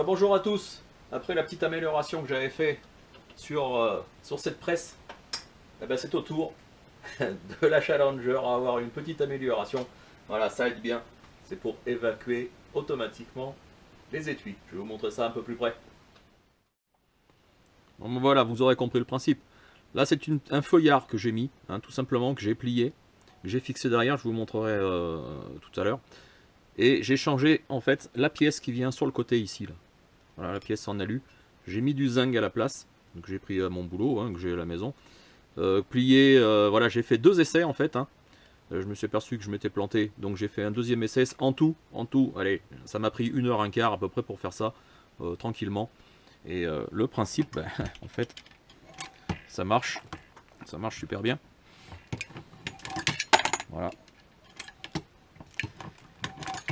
Bonjour à tous. Après la petite amélioration que j'avais fait sur cette presse, eh ben, c'est au tour de la Challenger à avoir une petite amélioration. Voilà, ça aide bien. C'est pour évacuer automatiquement les étuis. Je vais vous montrer ça un peu plus près. Bon, voilà, vous aurez compris le principe. Là, c'est un feuillard que j'ai mis, hein, tout simplement, que j'ai plié, que j'ai fixé derrière. Je vous montrerai tout à l'heure. Et j'ai changé en fait la pièce qui vient sur le côté ici. Là. Voilà, la pièce en alu. J'ai mis du zinc à la place, que j'ai pris à mon boulot, hein, que j'ai à la maison. Plié, voilà, j'ai fait 2 essais en fait. Hein. Je me suis aperçu que je m'étais planté, donc j'ai fait un deuxième essai. En tout, allez, ça m'a pris 1h15 à peu près pour faire ça, tranquillement. Et le principe, ben, en fait, ça marche super bien. Voilà.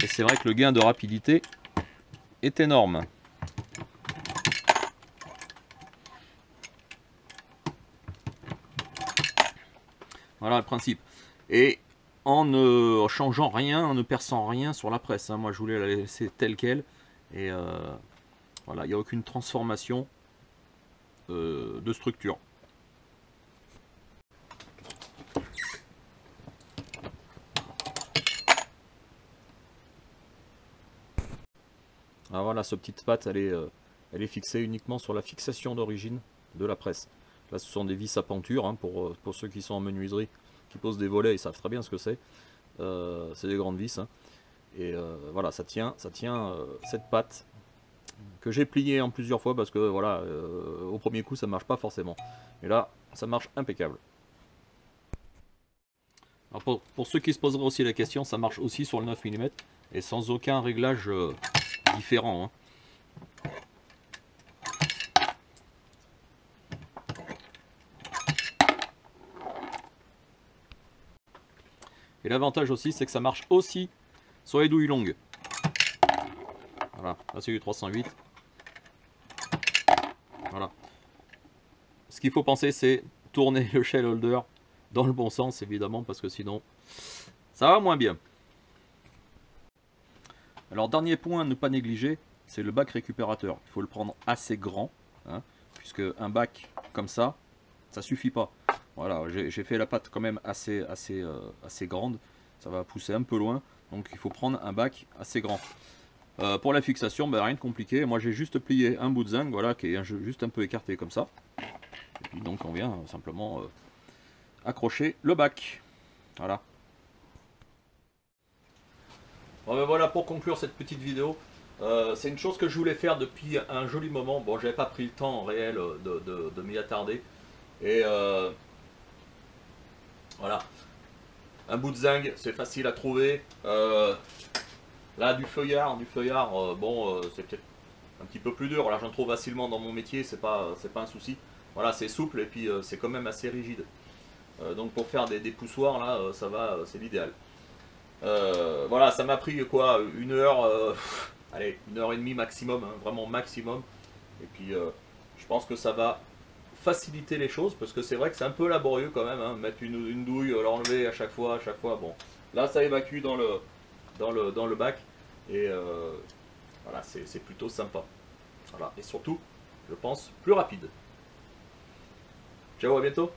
Et c'est vrai que le gain de rapidité est énorme. Voilà le principe. Et en ne changeant rien, en ne perçant rien sur la presse. Hein. Moi je voulais la laisser telle qu'elle. Et voilà, il n'y a aucune transformation de structure. Alors voilà, cette petite patte, elle est fixée uniquement sur la fixation d'origine de la presse. Là, ce sont des vis à penture, hein, pour ceux qui sont en menuiserie, qui posent des volets, ils savent très bien ce que c'est. C'est des grandes vis. Hein. Et voilà, ça tient cette patte que j'ai pliée en plusieurs fois parce que voilà, au premier coup, ça ne marche pas forcément. Et là, ça marche impeccable. Alors pour ceux qui se poseraient aussi la question, ça marche aussi sur le 9 mm et sans aucun réglage différent. Hein. Et l'avantage aussi, c'est que ça marche aussi sur les douilles longues. Voilà, là c'est du 308. Voilà. Ce qu'il faut penser, c'est tourner le shell holder dans le bon sens, évidemment, parce que sinon, ça va moins bien. Alors, dernier point à ne pas négliger, c'est le bac récupérateur. Il faut le prendre assez grand, hein, puisque un bac comme ça suffit pas. Voilà, j'ai fait la patte quand même assez grande. Ça va pousser un peu loin, donc il faut prendre un bac assez grand. Pour la fixation, ben, rien de compliqué. Moi, j'ai juste plié un bout de zinc, voilà, qui est juste un peu écarté comme ça. Et puis donc, on vient simplement accrocher le bac. Voilà. Bon, ben voilà pour conclure cette petite vidéo. C'est une chose que je voulais faire depuis un joli moment. Bon, j'avais pas pris le temps en réel de m'y attarder. Et voilà. Un bout de zinc, c'est facile à trouver. Là, du feuillard, bon, c'est peut-être un petit peu plus dur. Là, j'en trouve facilement dans mon métier, c'est pas un souci. Voilà, c'est souple et puis c'est quand même assez rigide. Donc pour faire des poussoirs, là, ça va, c'est l'idéal. Voilà, ça m'a pris quoi, 1 heure, allez, 1h30 maximum, hein, vraiment maximum. Et puis je pense que ça va faciliter les choses parce que c'est vrai que c'est un peu laborieux quand même, hein, mettre une douille, l'enlever à chaque fois, bon. Là, ça évacue dans le bac et voilà, c'est plutôt sympa. Voilà, et surtout, je pense, plus rapide. Ciao, à bientôt.